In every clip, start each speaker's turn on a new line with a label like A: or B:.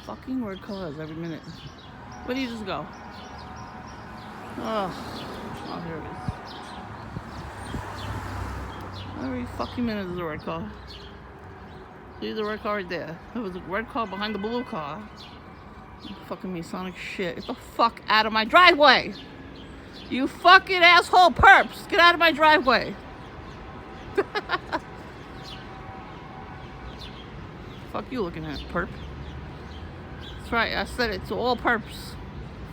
A: fucking red cars every minute. Where do you just go? Oh, here it is. Every fucking minute there's a red car. See the red car right there. There was a red car behind the blue car. Fucking Masonic shit. Get the fuck out of my driveway! You fucking asshole perps! Get out of my driveway! Fuck you looking at, perp. That's right, I said it to all perps.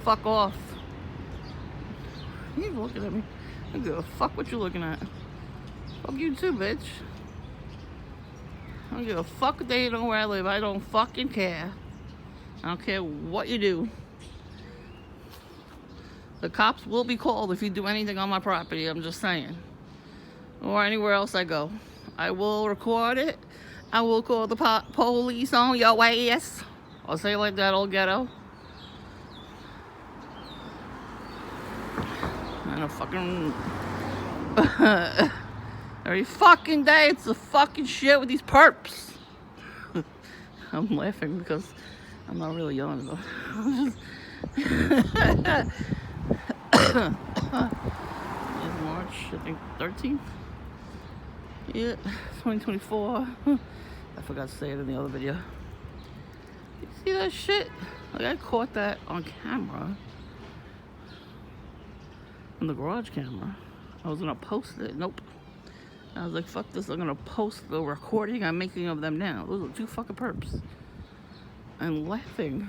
A: Fuck off. You looking at me. I don't give a fuck what you looking at. Fuck you too, bitch. I don't give a fuck if they know where I live. I don't fucking care. I don't care what you do. The cops will be called if you do anything on my property, I'm just saying. Or anywhere else I go. I will record it. I will call the police on your ass. I'll say it like that, old ghetto. And a fucking... every fucking day it's the fucking shit with these perps. I'm laughing because I'm not really yelling though. It's March, I think 13th. Yeah, 2024. I forgot to say it in the other video. You see that shit? Like I caught that on camera. On the garage camera. I was gonna post it. Nope. I was like, fuck this, I'm gonna post the recording I'm making of them now. Those are two fucking perps. I'm laughing.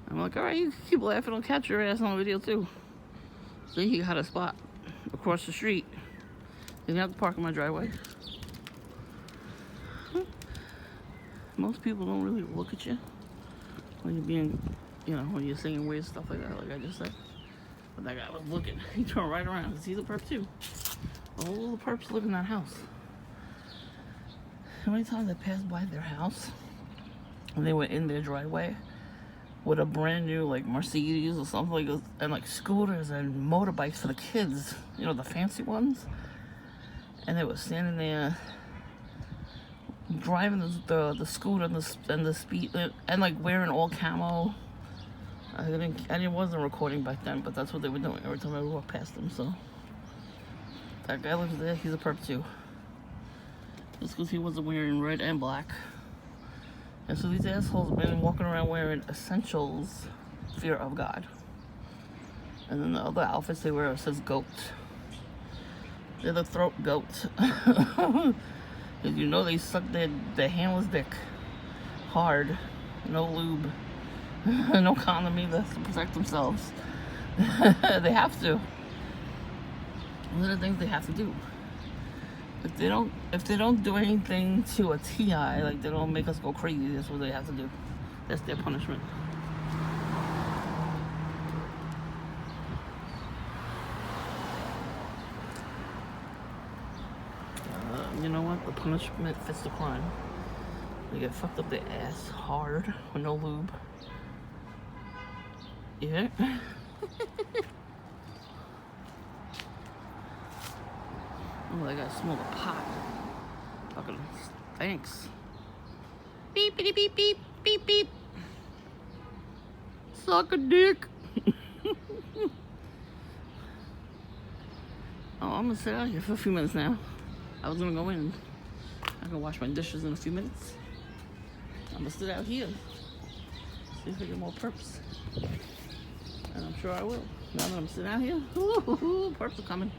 A: I'm like, alright, you keep laughing, I'll catch your ass on the video too. So he had a spot across the street. Didn't have to park in my driveway. Most people don't really look at you when you're being, you know, when you're saying weird stuff like that, like I just said. But that guy was looking. He turned right around. He's a perp too. All the perps live in that house. How many times I passed by their house and they were in their driveway with a brand new like Mercedes or something like, and like scooters and motorbikes for the kids, you know, the fancy ones. And they were standing there driving the scooter and the speed and like wearing all camo. I wasn't recording back then, but that's what they were doing every time I walked past them. So that guy lives there. He's a perp too. Just because he wasn't wearing red and black. And so these assholes have been walking around wearing essentials, fear of God. And then the other outfits they wear says goat. They're the throat goats. Because you know they suck their handless dick hard. No lube. No condom either to protect themselves. They have to. Those are the things they have to do. If they don't do anything to a TI, like they don't make us go crazy, that's what they have to do. That's their punishment. You know what? The punishment fits the crime. They get fucked up their ass hard with no lube. Yeah. Oh, I gotta smell the pot. Fucking thanks. Beep, beep, beep, beep, beep, beep. Suck a dick. Oh, I'm gonna sit out here for a few minutes now. I was gonna go in. I can wash my dishes in a few minutes. I'm gonna sit out here. See if I get more perps. And I'm sure I will. Now that I'm sitting out here, ooh, perps are coming.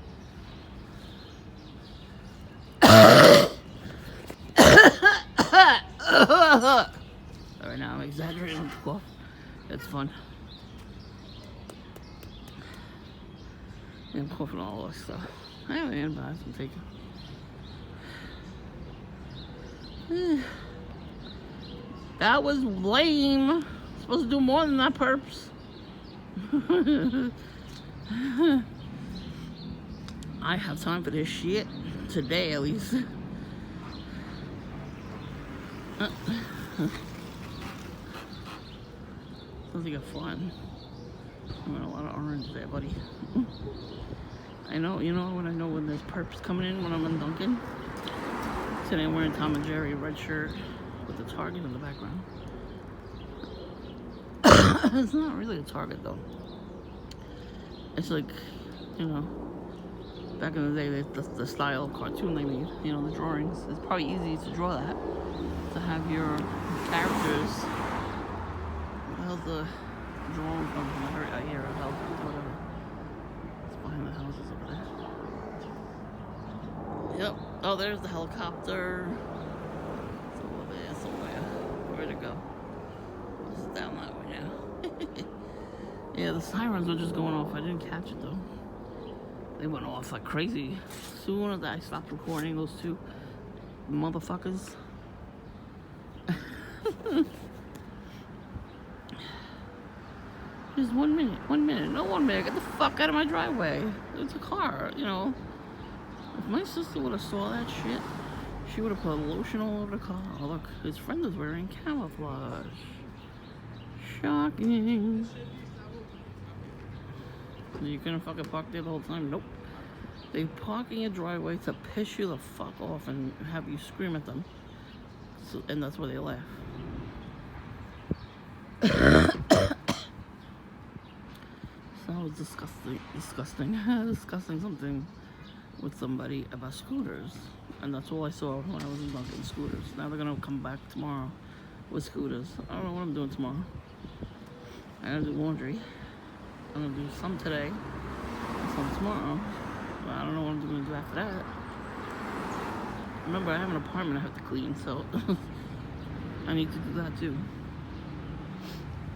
A: Alright, now I'm exaggerating with the cough. It's fun. I'm coughing all this stuff. I have antibiotics I'm taking. That was lame. Supposed to do more than that, perps. I have time for this shit today, at least. Sounds like a fun. I'm in a lot of orange there, buddy. I know, you know when I know when there's perps coming in when I'm in Dunkin'? Today I'm wearing Tom and Jerry red shirt with the Target in the background. It's not really a Target though. It's like, you know, back in the day, the style of cartoon they made, you know, the drawings. It's probably easy to draw that, to have your characters. How's the drawing from here? Whatever. It's behind the houses over there. Yep. Oh, there's the helicopter. It's over there somewhere. Where'd it go? It's down that way now. Yeah, the sirens were just going off. I didn't catch it though. They went off like crazy. As soon as I stopped recording, those two motherfuckers. Just 1 minute. No, 1 minute. Get the fuck out of my driveway. It's a car, you know. If my sister would have saw that shit, she would have put lotion all over the car. Oh, look, his friend is wearing camouflage. Shocking. You couldn't fucking park there the whole time? Nope. They park in your driveway to piss you the fuck off and have you scream at them. So, and that's why they laugh. So I was discussing something with somebody about scooters. And that's all I saw when I was in Dunkin' scooters. Now they're gonna come back tomorrow with scooters. I don't know what I'm doing tomorrow. I gotta do laundry. I'm gonna do some today and some tomorrow. But I don't know what I'm gonna do after that. Remember, I have an apartment I have to clean, so I need to do that too.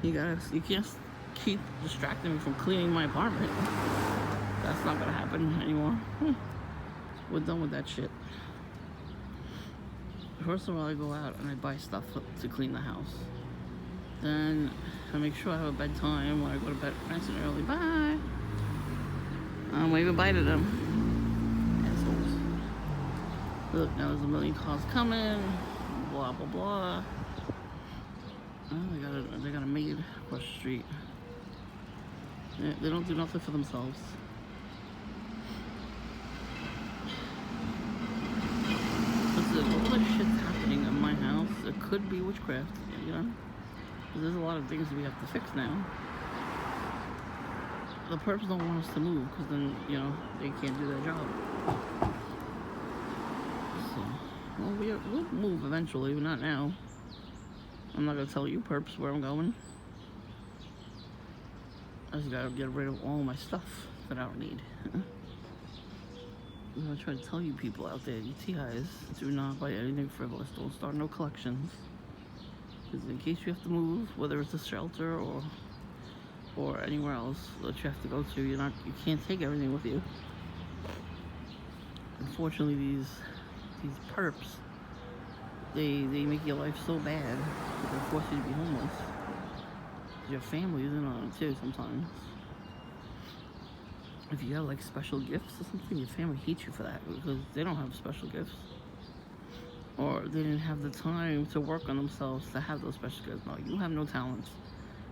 A: You can't keep distracting me from cleaning my apartment. That's not gonna happen anymore. We're done with that shit. First of all, I go out and I buy stuff to clean the house. Then I make sure I have a bedtime when I go to bed nice and early. Bye. I'm waving bye to them. Assholes. Look, now there's a million cars coming. Blah, blah, blah. Oh, they got a maid across the street. They don't do nothing for themselves. Listen, all this shit's happening in my house. It could be witchcraft, you know? There's a lot of things we have to fix now. The perps don't want us to move because then, you know, they can't do their job. So, well, we'll move eventually, but not now. I'm not gonna tell you perps where I'm going. I just gotta get rid of all my stuff that I don't need. I'm gonna try to tell you people out there, you TIs, do not buy anything frivolous. Don't start no collections. Because in case you have to move, whether it's a shelter or anywhere else that you have to go to, you can't take everything with you. Unfortunately, these perps, they make your life so bad that they force you to be homeless. Your family is in on it too sometimes. If you have like special gifts or something, your family hates you for that because they don't have special gifts. Or they didn't have the time to work on themselves to have those special gifts. No, you have no talents.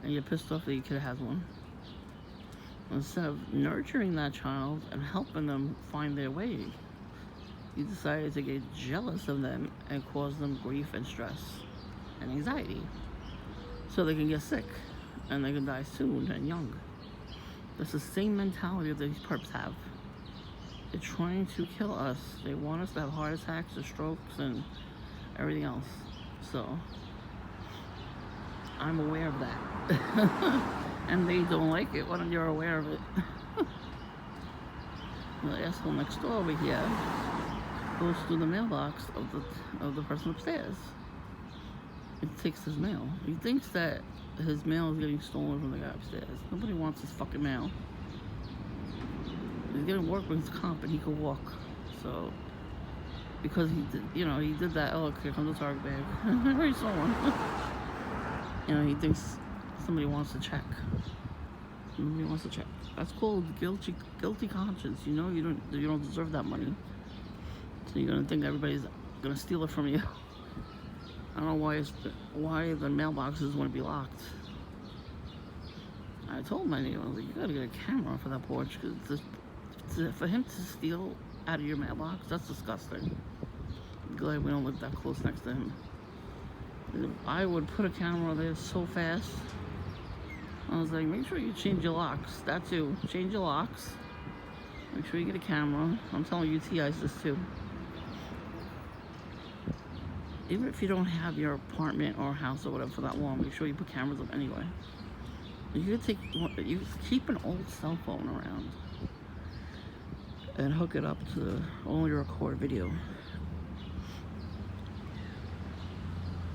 A: And you're pissed off that your kid has one. Instead of nurturing that child and helping them find their way, you decided to get jealous of them and cause them grief and stress and anxiety. So they can get sick and they can die soon and young. That's the same mentality that these perps have. They're trying to kill us. They want us to have heart attacks or strokes and everything else. So, I'm aware of that. And they don't like it when you're aware of it. The asshole next door over here goes through the mailbox of the person upstairs. It takes his mail. He thinks that his mail is getting stolen from the guy upstairs. Nobody wants his fucking mail. He's getting workman's comp and he could walk. So, because he did that. Oh, look, here comes the Target bag. I already saw one. He thinks somebody wants to check. Nobody wants to check. That's called guilty conscience. You know, you don't deserve that money. So you're gonna think everybody's gonna steal it from you. I don't know why the mailboxes want to be locked. I told my neighbor, I was like, you gotta get a camera for that porch, because for him to steal out of your mailbox, that's disgusting. I'm glad we don't live that close next to him. I would put a camera there so fast, I was like, make sure you change your locks. That too. Change your locks. Make sure you get a camera. I'm telling UTIs this too. Even if you don't have your apartment or house or whatever for that long, make sure you put cameras up anyway. You keep an old cell phone around and hook it up to only record video.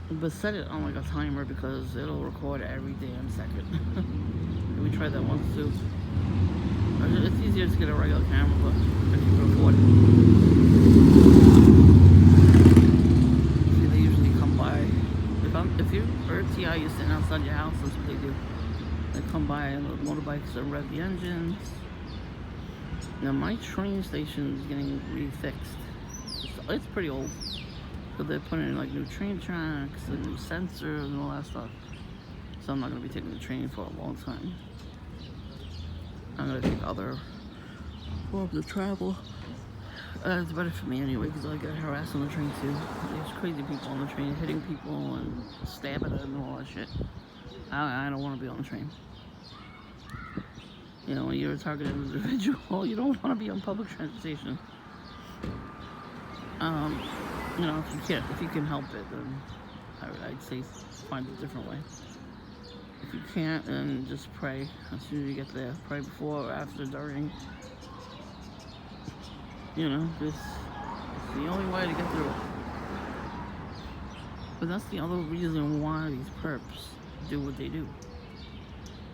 A: But set it on like a timer because it'll record every damn second. We tried that once too. It's easier to get a regular camera, but if you can afford it. See, they usually come by. If you're TI, you're sitting outside your house, that's what they do. They come by and the motorbikes and rev the engines. Now my train station is getting refixed. It's pretty old. So they're putting in like new train tracks and new sensors and all that stuff. So I'm not going to be taking the train for a long time. I'm going to take other forms of travel. It's better for me anyway because I get harassed on the train too. There's crazy people on the train hitting people and stabbing them and all that shit. I don't want to be on the train. You know, when you're a targeted individual, you don't want to be on public transportation. You know, if you can help it, then I'd say find a different way. If you can't, then just pray as soon as you get there. Pray before, after, during. You know, it's the only way to get through it. But that's the other reason why these perps do what they do.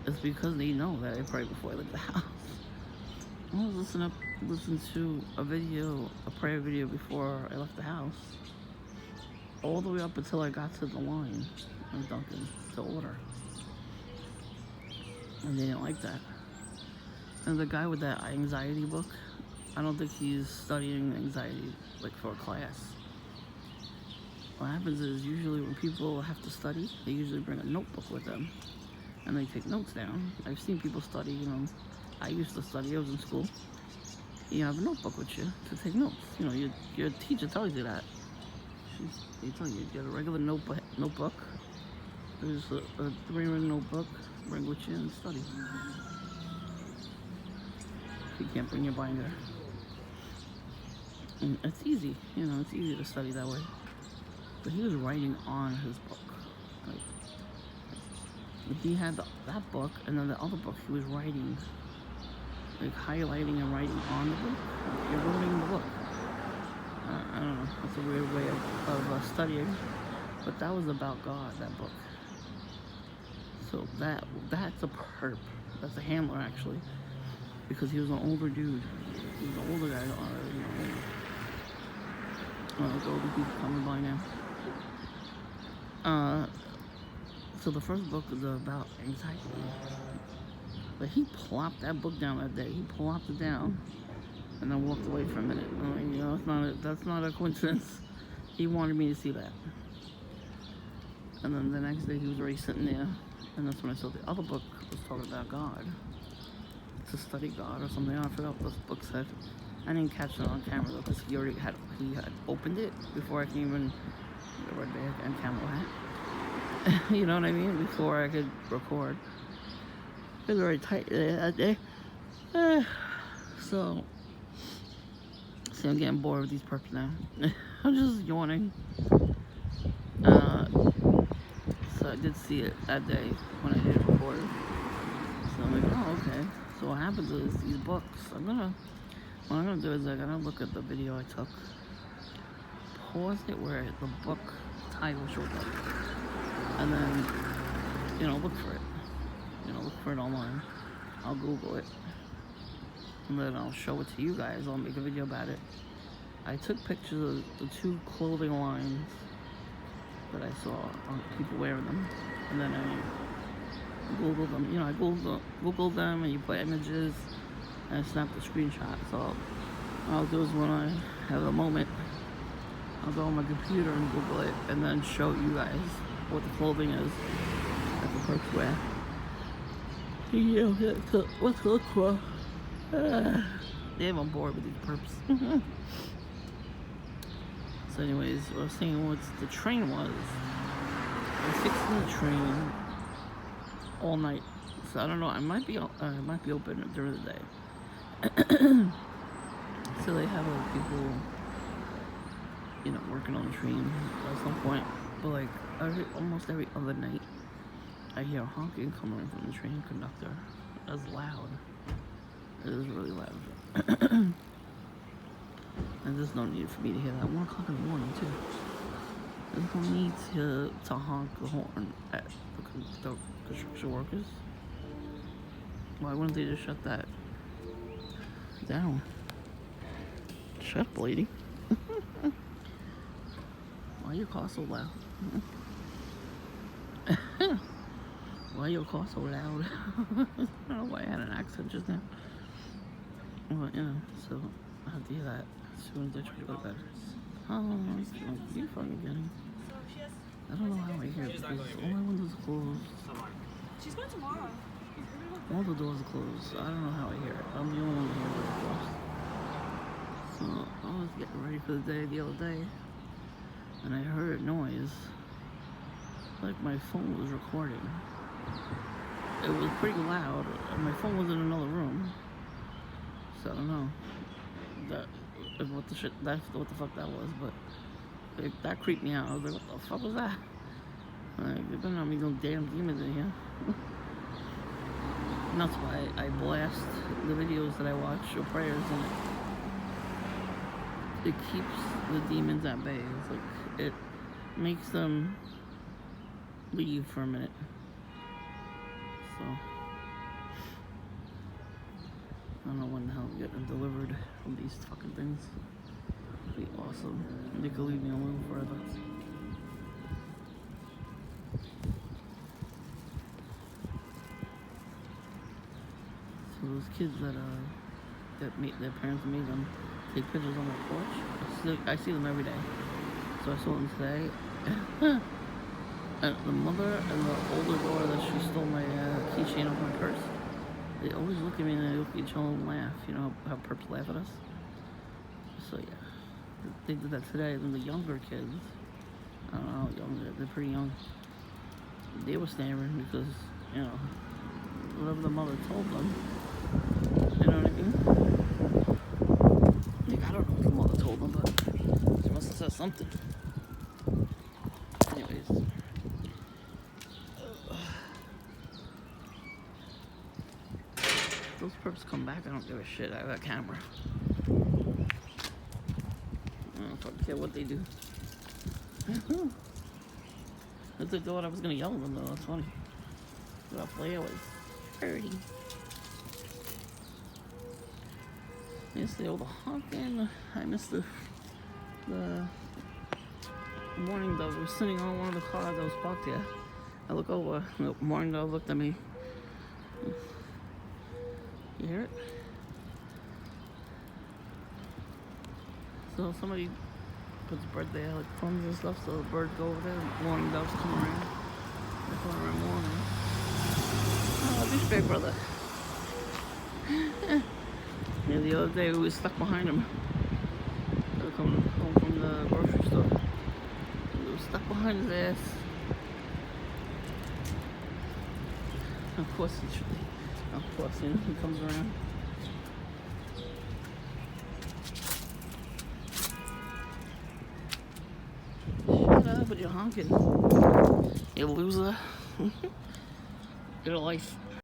A: It's because they know that I pray before I leave the house. I was listening to a prayer video before I left the house. All the way up until I got to the line of Dunkin' to order. And they didn't like that. And the guy with that anxiety book, I don't think he's studying anxiety like for a class. What happens is usually when people have to study, they usually bring a notebook with them. And they take notes down. I've seen people study, you know. I used to study, I was in school. You have a notebook with you to take notes. You know, your teacher tells you that. They tell you get a regular notebook. There's a 3-ring notebook. Bring with you and study. If you can't bring your binder. And it's easy, you know, it's easy to study that way. But he was writing on his book. Like, he had that book, and then the other book he was writing, like highlighting and writing on the book. You're reading the book. I don't know, it's a weird way of studying, but that was about God, that book. So that's a perp. That's a handler actually, because he was an older dude. He was an older guy. The older people coming by now. So the first book is about anxiety. But he plopped that book down that day. He plopped it down and then walked away for a minute. I mean, you know, that's not a coincidence. He wanted me to see that. And then the next day he was already sitting there. And that's when I saw the other book was talking about God. To study God or something. I forgot what this book said. I didn't catch it on camera though, because he had opened it before I can even get a red bag and camera hat. You know what I mean? Before I could record. It was very tight that day. So I'm getting bored with these perps now. I'm just yawning. So I did see it that day when I did record. So I'm like, oh, okay. So what happens is these books, what I'm gonna do is I'm gonna look at the video I took, pause it where the book title shows up, and then, you know, look for it. You know, look for it online. I'll Google it, and then I'll show it to you guys. I'll make a video about it. I took pictures of the 2 clothing lines that I saw on people wearing them, and then I Googled them. You know, I Googled them, and you put images, and I snapped the screenshot. So what I'll do is when I have a moment, I'll go on my computer and Google it, and then show you guys what the clothing is that the perps wear. You know, what to look for. Damn, I'm bored with these perps. So anyways, what I was saying was the train was. I was fixing the train all night So I don't know. I might be open during the day. So they have like people, you know, working on the train at some point. But like almost every other night, I hear honking coming from the train conductor. That's loud. It is really loud. And there's no need for me to hear that. 1 o'clock in the morning too. There's no need to honk the horn at the construction workers. Why wouldn't they just shut that down? Shut up, lady. Why your car so loud? Why your car so loud? I don't know why I had an accent just now. But, you know, so I have to hear that as soon as I try to go to bed. Oh, you fucking kidding. I don't know how I hear it because all my windows are closed.
B: She's going tomorrow.
A: All the doors are closed. I don't know how I hear it. I'm the only one here with the doors. So I was getting ready for the day the other day, and I heard noise. Like my phone was recording. It was pretty loud, and my phone was in another room. So I don't know what the fuck that was, but that creeped me out. I was like, what the fuck was that? Like, there better not be no damn demons in here. And that's why I blast the videos that I watch or prayers, and it keeps the demons at bay. It's like it makes them leave for a minute. So I don't know when the hell I'm getting delivered from these fucking things. It'd be awesome. They could leave me alone forever. So those kids that their parents made them take pictures on my porch, I see them every day. So I saw them today. And the mother and the older daughter that she stole my keychain off my purse, they always look at me and they look at each other and laugh. You know how perps laugh at us? So yeah, they did that today. And the younger kids, I don't know how young they're pretty young. They were staring because, you know, whatever the mother told them. You know what I mean? Like, I don't know what the mother told them, but she must have said something. Anyways. Those perps come back, I don't give a shit. I have a camera. I don't fucking care what they do. If they thought I was gonna yell at them though, that's funny. That player was 30. Yesterday, all the honking. I missed the morning dove was sitting on one of the cars that was parked here. I look over, the morning dove looked at me. You hear it? So somebody puts birthday like crumbs and stuff, so the birds go over there. The morning doves come around. They come around morning. Oh, douchebag brother. Yeah, the other day we was stuck behind him. They were coming home from the grocery store. We were stuck behind his ass. Of course he should. Of course, you know, he comes around. Shut up with your honking. You loser. Get a life.